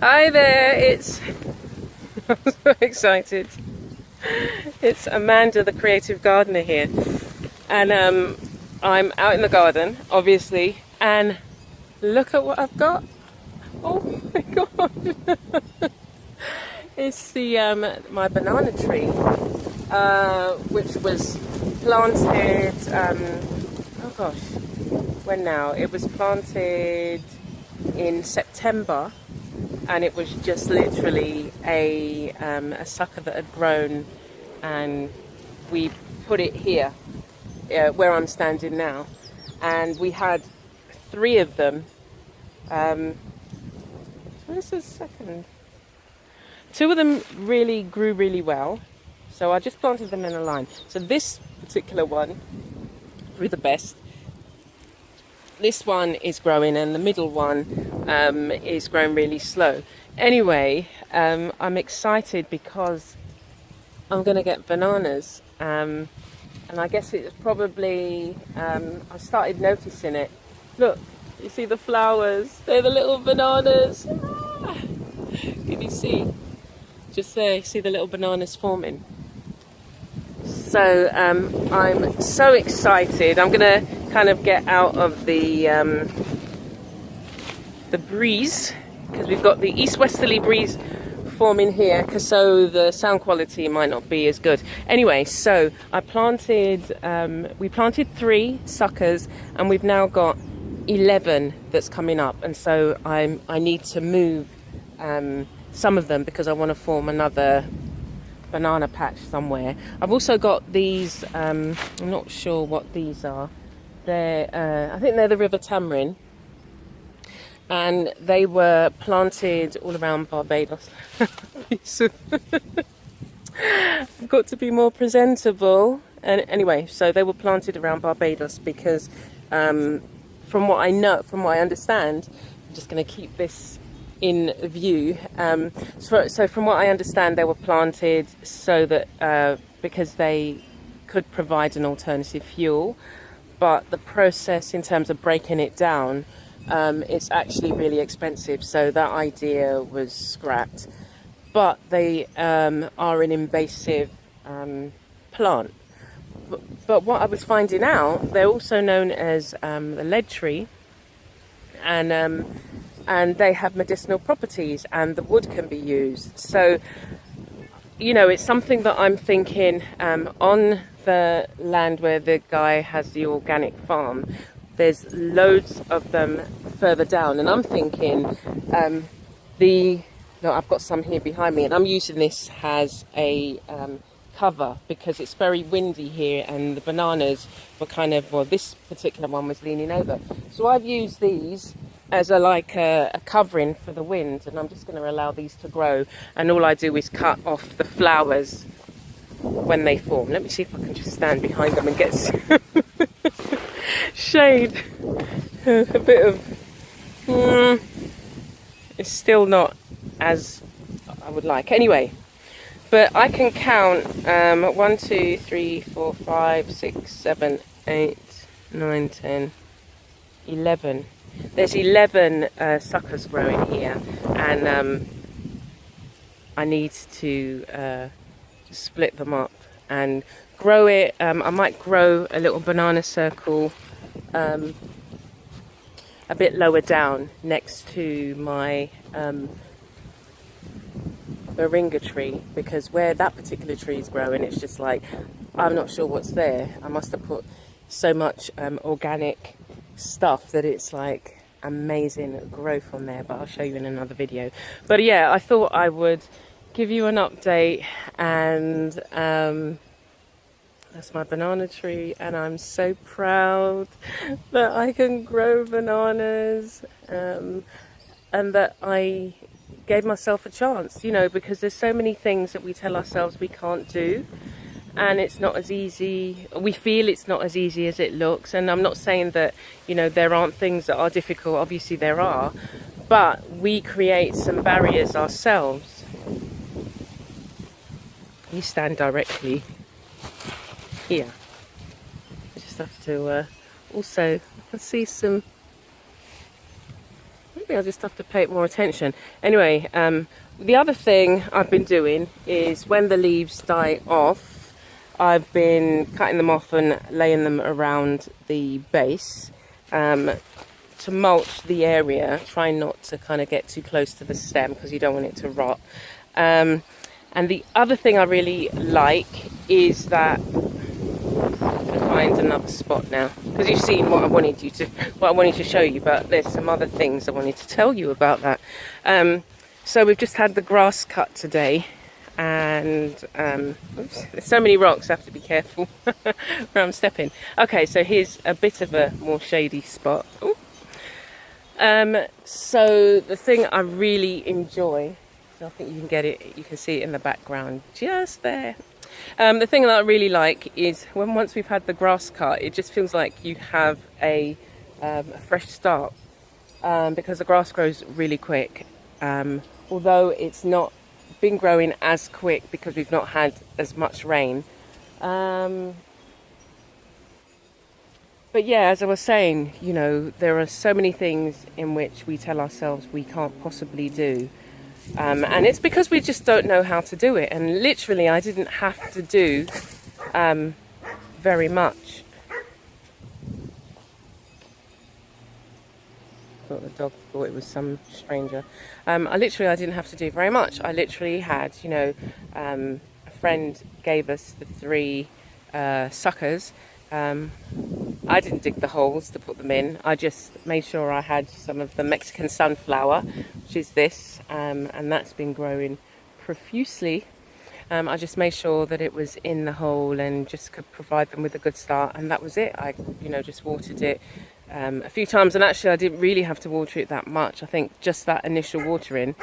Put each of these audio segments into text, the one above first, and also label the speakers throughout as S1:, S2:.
S1: Hi there, I'm so excited. It's Amanda, the creative gardener here. And I'm out in the garden, obviously, and look at what I've got. Oh my god. It's the my banana tree, which was planted, oh gosh, when now? It was planted in September, and it was just literally a sucker that had grown, and we put it here, where I'm standing now, and we had 3 of them. Where's the second? 2 of them really grew really well, so I just planted them in a line. So this particular one grew the best. This one is growing, and the middle one is growing really slow. Anyway, I'm excited because I'm going to get bananas, and I guess it's probably, I started noticing it. Look, you see the flowers? They're the little bananas. Ah! Can you see? Just there, you see the little bananas forming. So I'm so excited. I'm going to kind of get out of the breeze, because we've got the east-westerly breeze forming here, so the sound quality might not be as good. Anyway, so I planted, we planted 3 suckers, and we've now got 11 that's coming up, and so I need to move some of them because I want to form another banana patch somewhere. I've also got these, I'm not sure what these are. They're, I think they're the river tamarind, and they were planted all around Barbados. I've got to be more presentable. And anyway, so they were planted around Barbados because, from what I know, from what I understand, I'm just going to keep this in view. So from what I understand, they were planted so that because they could provide an alternative fuel, but the process in terms of breaking it down, it's actually really expensive, so that idea was scrapped. But they are an invasive plant. But what I was finding out, they're also known as the lead tree, and they have medicinal properties, and the wood can be used. So, you know, it's something that I'm thinking, on the land where the guy has the organic farm, there's loads of them further down, and I'm thinking, I've got some here behind me, and I'm using this as a cover because it's very windy here, and the bananas were kind of, well, this particular one was leaning over. So I've used these as a covering for the wind, and I'm just going to allow these to grow, and all I do is cut off the flowers when they form. Let me see if I can just stand behind them and get some shade. A bit of it's still not as I would like. Anyway, but I can count 1, 2, 3, 4, 5, 6, 7, 8, 9, 10, 11. There's 11 suckers growing here, and I need to split them up and grow it. I might grow a little banana circle a bit lower down next to my moringa tree, because where that particular tree is growing, it's just like, I'm not sure what's there. I must have put so much organic stuff that it's like amazing growth on there, but I'll show you in another video. But yeah, I thought I would give you an update, and that's my banana tree, and I'm so proud that I can grow bananas, and that I gave myself a chance, you know, because there's so many things that we tell ourselves we can't do, and it's not as easy. We feel it's not as easy as it looks, and I'm not saying that, you know, there aren't things that are difficult. Obviously there are, but we create some barriers ourselves. You stand directly here. I just have to also, I can see some, maybe I'll just have to pay it more attention. Anyway, the other thing I've been doing is when the leaves die off, I've been cutting them off and laying them around the base to mulch the area, trying not to kind of get too close to the stem because you don't want it to rot. And the other thing I really like is that, find another spot now, because you've seen what I wanted to show you, but there's some other things I wanted to tell you about that. So we've just had the grass cut today, and oops, there's so many rocks, I have to be careful where I'm stepping. Okay, so here's a bit of a more shady spot. Ooh. So the thing I really enjoy, so I think you can get it, you can see it in the background just there. The thing that I really like is once we've had the grass cut, it just feels like you have a fresh start, because the grass grows really quick, although it's not been growing as quick because we've not had as much rain. But yeah, as I was saying, you know, there are so many things in which we tell ourselves we can't possibly do. And it's because we just don't know how to do it. And literally, I didn't have to do very much. I thought the dog thought it was some stranger. I didn't have to do very much. I literally had, you know, a friend gave us the 3 suckers. I didn't dig the holes to put them in. I just made sure I had some of the Mexican sunflower, which is this, and that's been growing profusely. I just made sure that it was in the hole and just could provide them with a good start, and that was it. I, you know, just watered it a few times, and actually I didn't really have to water it that much. I think just that initial watering,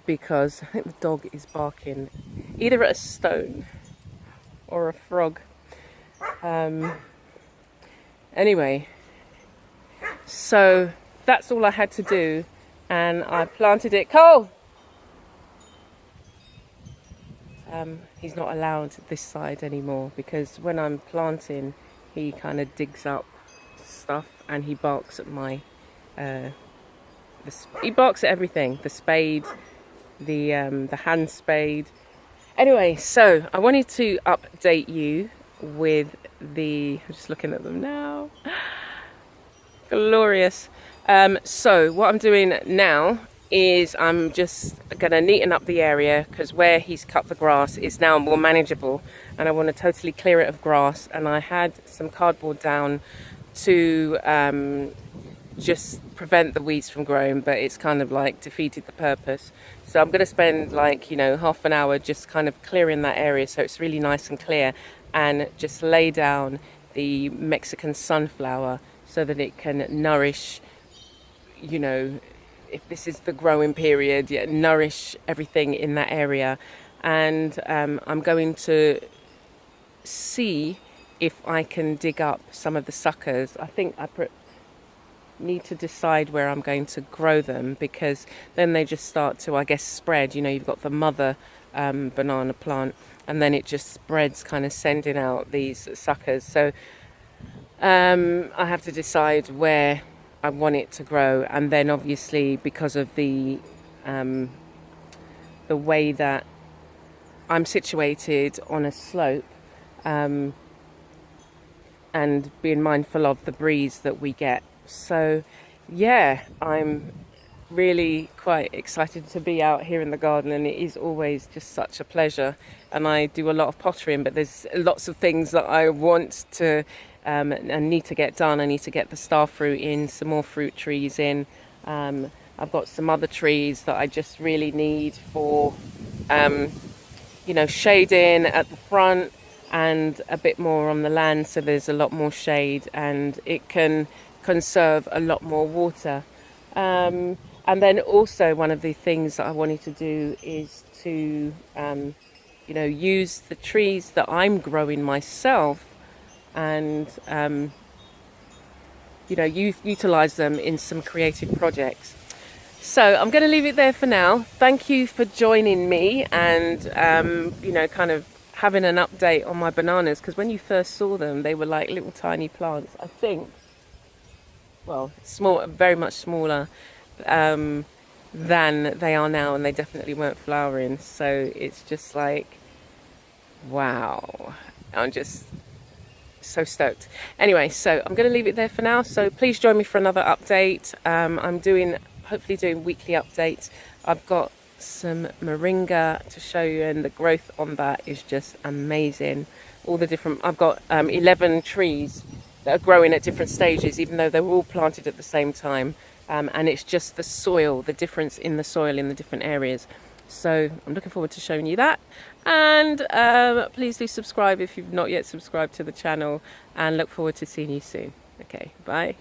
S1: because I think the dog is barking either at a stone or a frog. Anyway, so that's all I had to do, and I planted it. Cole! He's not allowed this side anymore because when I'm planting, he kind of digs up stuff and he barks at my he barks at everything, the spade, the hand spade. Anyway, so I wanted to update you with I'm just looking at them now. Glorious. So what I'm doing now is I'm just going to neaten up the area, because where he's cut the grass is now more manageable, and I want to totally clear it of grass. And I had some cardboard down to just prevent the weeds from growing, but it's kind of like defeated the purpose. So I'm going to spend like, you know, half an hour just kind of clearing that area so it's really nice and clear, and just lay down the Mexican sunflower so that it can nourish, you know, if this is the growing period, yeah, nourish everything in that area. And I'm going to see if I can dig up some of the suckers. I think I need to decide where I'm going to grow them, because then they just start to, I guess, spread. You know, you've got the mother banana plant, and then it just spreads, kind of sending out these suckers. So I have to decide where I want it to grow, and then obviously because of the way that I'm situated on a slope, and being mindful of the breeze that we get. So yeah, I'm really quite excited to be out here in the garden, and it is always just such a pleasure. And I do a lot of pottering, but there's lots of things that I want to and need to get done. I need to get the starfruit in, some more fruit trees in. I've got some other trees that I just really need for you know, shading at the front and a bit more on the land, so there's a lot more shade and it can conserve a lot more water. And then also one of the things that I wanted to do is to you know, use the trees that I'm growing myself and you know, utilize them in some creative projects. So I'm going to leave it there for now. Thank you for joining me and you know, kind of having an update on my bananas, because when you first saw them they were like little tiny plants. I think well, small, very much smaller than they are now, and they definitely weren't flowering. So it's just like, wow, I'm just so stoked. Anyway, so I'm going to leave it there for now. So please join me for another update. I'm hopefully doing weekly updates. I've got some moringa to show you, and the growth on that is just amazing. All the different, I've got 11 trees that are growing at different stages, even though they were all planted at the same time. And it's just the soil, the difference in the soil in the different areas. So I'm looking forward to showing you that. And please do subscribe if you've not yet subscribed to the channel, and look forward to seeing you soon. Okay, bye.